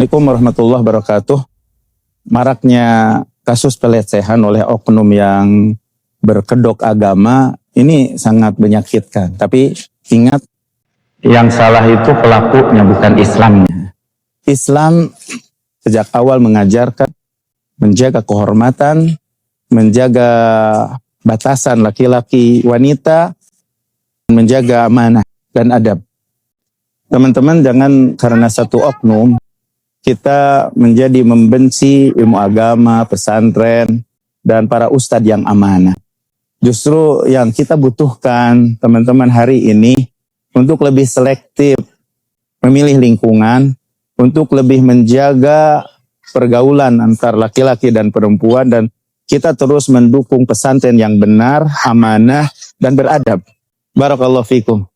Assalamualaikum warahmatullahi wabarakatuh. Maraknya kasus pelecehan oleh oknum yang berkedok agama ini sangat menyakitkan. Tapi ingat, yang salah itu pelakunya, bukan Islamnya. Islam sejak awal mengajarkan menjaga kehormatan, menjaga batasan laki-laki wanita, menjaga amanah dan adab. Teman-teman, jangan karena satu oknum kita menjadi membenci ilmu agama, pesantren, dan para ustadz yang amanah. Justru yang kita butuhkan, teman-teman, hari ini untuk lebih selektif memilih lingkungan, untuk lebih menjaga pergaulan antar laki-laki dan perempuan, dan kita terus mendukung pesantren yang benar, amanah, dan beradab. Barakallahu fikum.